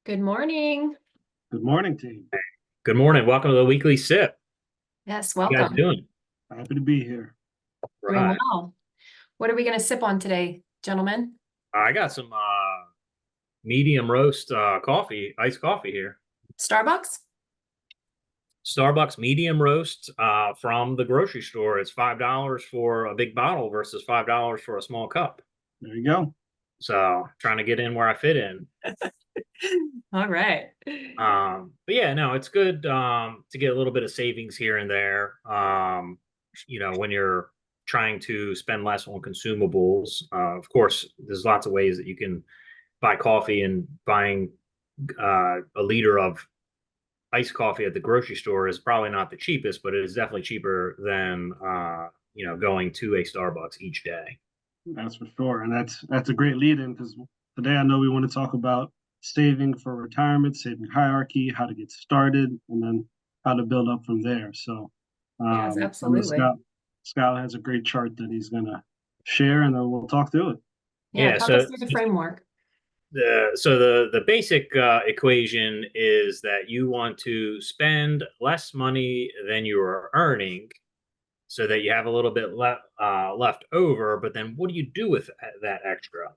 Good morning. Good morning, team. Good morning. Welcome to the weekly sip. Yes, How you guys welcome. doing? Happy to be here. Doing Right. well. What are we going to sip on today, gentlemen? I got some medium roast coffee, iced coffee here. Starbucks? Starbucks medium roast from the grocery store. It's $5 for a big bottle versus $5 for a small cup. There you go. So trying to get in where I fit in. All right. But yeah, no, it's good to get a little bit of savings here and there. When you're trying to spend less on consumables. Of course, there's lots of ways that you can buy coffee, and buying a liter of iced coffee at the grocery store is probably not the cheapest, but it is definitely cheaper than going to a Starbucks each day. That's for sure. And that's a great lead in because today I know we want to talk about saving for retirement, saving hierarchy, how to get started, and then how to build up from there. So Yes, I know absolutely. Scott has a great chart that he's gonna share and then we'll talk through it. Yeah, Yeah, talk us so through the framework. the basic equation is that you want to spend less money than you are earning, so that you have a little bit left over. But then, what do you do with that extra?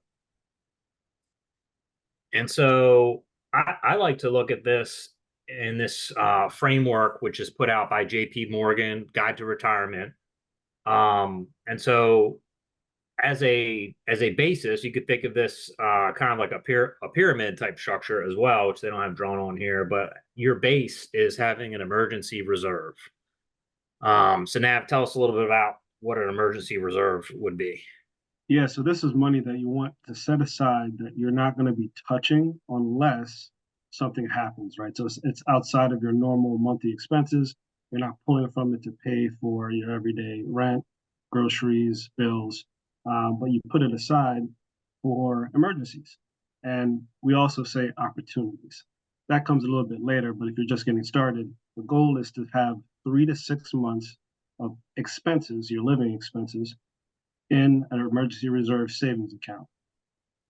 And so I like to look at this in this framework, which is put out by J.P. Morgan, Guide to Retirement. And so as a basis, you could think of this kind of like a pyramid type structure as well, which they don't have drawn on here. But your base is having an emergency reserve. So Nav, tell us a little bit about what an emergency reserve would be. Yeah, so this is money that you want to set aside that you're not going to be touching unless something happens, right? So it's outside of your normal monthly expenses. You're not pulling from it to pay for your everyday rent, groceries, bills, but you put it aside for emergencies. And we also say opportunities. That comes a little bit later, but if you're just getting started, the goal is to have 3 to 6 months of expenses, your living expenses, in an emergency reserve savings account.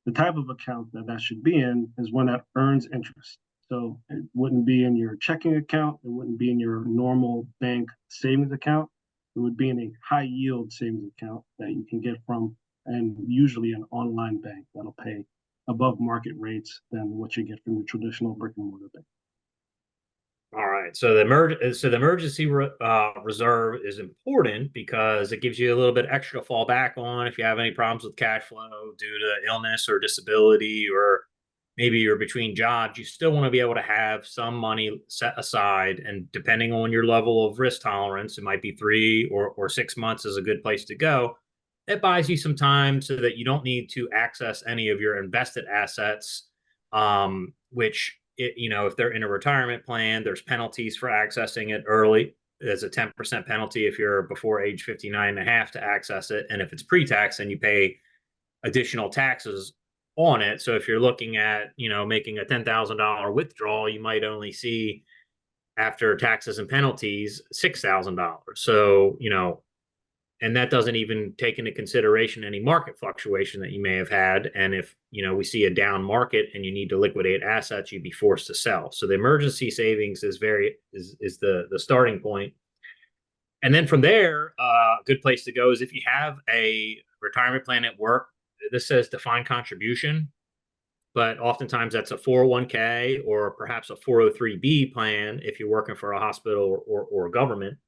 The type of account that should be in is one that earns interest. So it wouldn't be in your checking account. It wouldn't be in your normal bank savings account. It would be in a high yield savings account that you can get from, and usually an online bank that'll pay above market rates than what you get from your traditional brick and mortar bank. All right. So the emergency reserve is important because it gives you a little bit extra to fall back on if you have any problems with cash flow due to illness or disability, or maybe you're between jobs. You still want to be able to have some money set aside, and depending on your level of risk tolerance, it might be 3 or 6 months is a good place to go. It buys you some time so that you don't need to access any of your invested assets, which if they're in a retirement plan, there's penalties for accessing it early. There's a 10% penalty if you're before age 59 and a half to access it. And if it's pre-tax, then you pay additional taxes on it. So if you're looking at, making a $10,000 withdrawal, you might only see, after taxes and penalties, $6,000. So, and that doesn't even take into consideration any market fluctuation that you may have had. And if we see a down market and you need to liquidate assets, you'd be forced to sell. So the emergency savings is the starting point. And then from there, a good place to go is if you have a retirement plan at work. This says defined contribution, but oftentimes that's a 401k or perhaps a 403b plan if you're working for a hospital or government.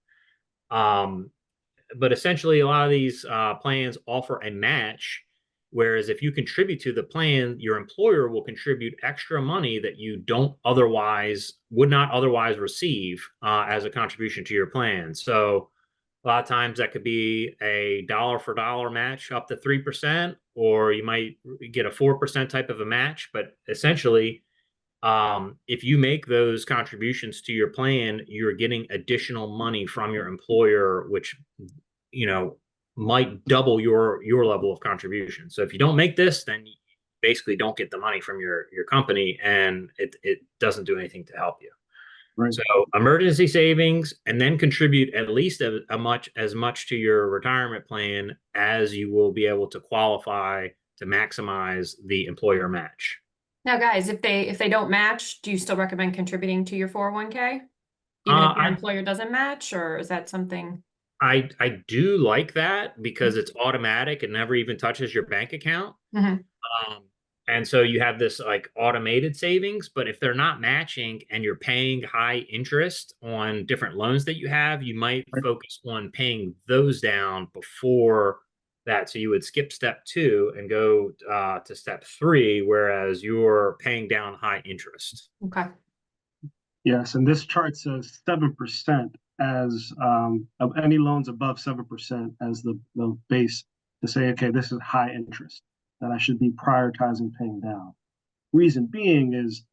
But essentially, a lot of these plans offer a match. Whereas if you contribute to the plan, your employer will contribute extra money that you would not otherwise receive as a contribution to your plan. So a lot of times that could be a dollar for dollar match up to 3%, or you might get a 4% type of a match. But essentially, if you make those contributions to your plan, you're getting additional money from your employer, which might double your level of contribution. So if you don't make this, then you basically don't get the money from your company, and it doesn't do anything to help you. Right. So emergency savings, and then contribute at least as much to your retirement plan as you will be able to qualify to maximize the employer match. Now, guys, if they don't match, do you still recommend contributing to your 401k? Even if your I employer doesn't match, or is that something? I do like that because it's automatic and never even touches your bank account. Mhm. Um, and so you have this like automated savings, but if they're not matching and you're paying high interest on different loans that you have, you might Right. focus on paying those down before that. So you would skip step 2 and go to step 3, whereas you're paying down high interest. Okay. Yes, and this chart says 7% as of any loans above 7% as the base to say, okay, this is high interest that I should be prioritizing paying down. Reason being is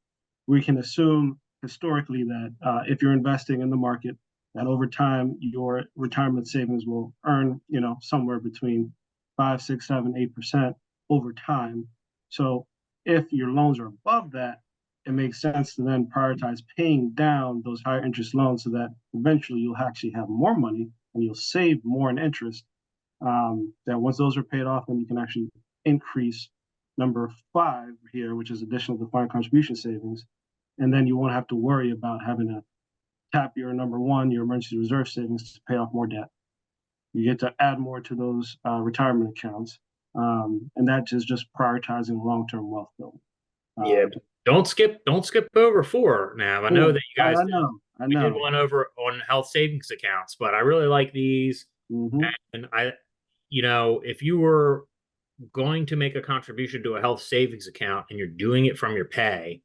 we can assume historically that if you're investing in the market, that over time your retirement savings will earn, somewhere between 5, 6, 7, 8% over time. So if your loans are above that, it makes sense to then prioritize paying down those higher interest loans so that eventually you'll actually have more money and you'll save more in interest. That once those are paid off, then you can actually increase number 5 here, which is additional defined contribution savings, and then you won't have to worry about having to tap your number 1, your emergency reserve savings to pay off more debt. You get to add more to those retirement accounts, and that is just prioritizing long-term wealth building. Yeah, don't skip over 4 now. I know that you guys I did, know, I we did know. one over on health savings accounts, but I really like these. Mm-hmm. And if you were going to make a contribution to a health savings account and you're doing it from your pay,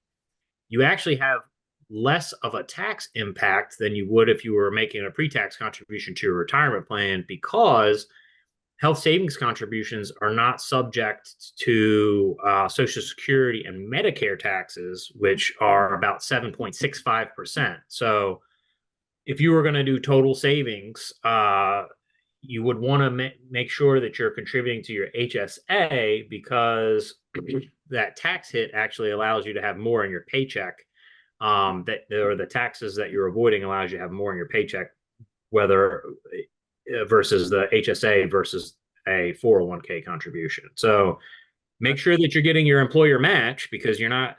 you actually have less of a tax impact than you would if you were making a pre-tax contribution to your retirement plan, because health savings contributions are not subject to Social Security and Medicare taxes, which are about 7.65%. So if you were going to do total savings, you would want to make sure that you're contributing to your HSA, because that tax hit actually allows you to have more in your paycheck. Or the taxes that you're avoiding allows you to have more in your paycheck, whether versus the HSA versus a 401k contribution. So make sure that you're getting your employer match, because you're not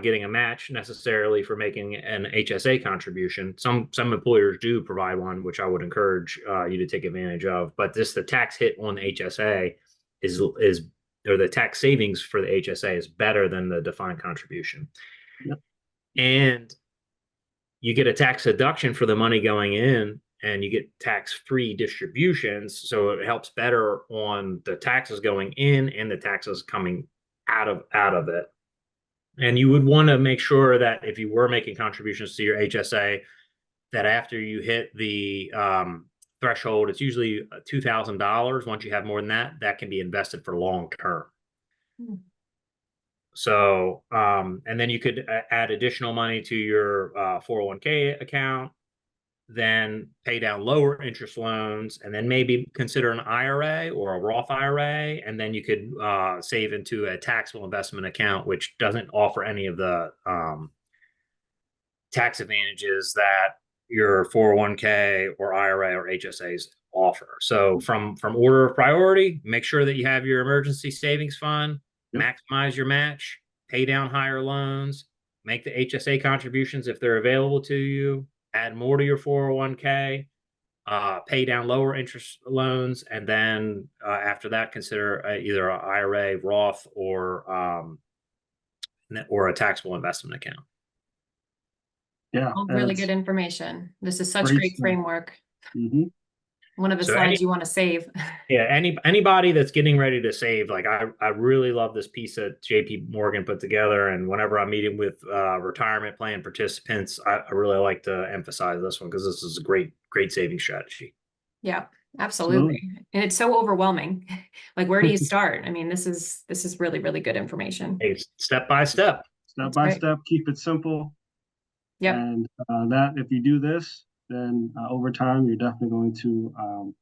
getting a match necessarily for making an HSA contribution. Some employers do provide one, which I would encourage you to take advantage of. But the tax hit on the HSA is or the tax savings for the HSA is better than the defined contribution. Yep. And you get a tax deduction for the money going in, and you get tax-free distributions. So it helps better on the taxes going in and the taxes coming out of it. And you would want to make sure that if you were making contributions to your HSA, that after you hit the threshold, it's usually $2,000. Once you have more than that, that can be invested for long term. Hmm. So, and then you could add additional money to your 401k account, then pay down lower interest loans, and then maybe consider an IRA or a Roth IRA. And then you could save into a taxable investment account, which doesn't offer any of the tax advantages that your 401k or IRA or HSAs offer. So from order of priority, make sure that you have your emergency savings fund, Yep. maximize your match, pay down higher loans, make the HSA contributions if they're available to you, add more to your 401k, pay down lower interest loans, and then after that, consider either an IRA, Roth, or a taxable investment account. Yeah, All really good information. This is such great great stuff. framework. Mm-hmm. One of the So slides you want to save. Yeah, anybody that's getting ready to save, like I really love this piece that JP Morgan put together. And whenever I'm meeting with retirement plan participants, I really like to emphasize this one, because this is a great saving strategy. Yeah, absolutely. And it's so overwhelming. Like, where do you start? I mean, this is really, really good information. Hey, step by step. Step That's by great. step, keep it simple. Yep. And that if you do this, then over time, you're definitely going to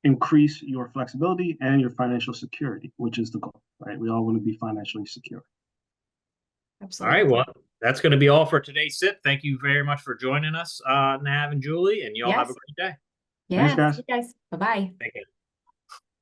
increase your flexibility and your financial security, which is the goal, right? We all want to be financially secure. All Absolutely. right, well, that's going to be all for today's SIP. Thank you very much for joining us, Nav and Julie, and y'all have a Yes. great day. Yeah. Thanks, guys. See you guys. Bye-bye. Thank you.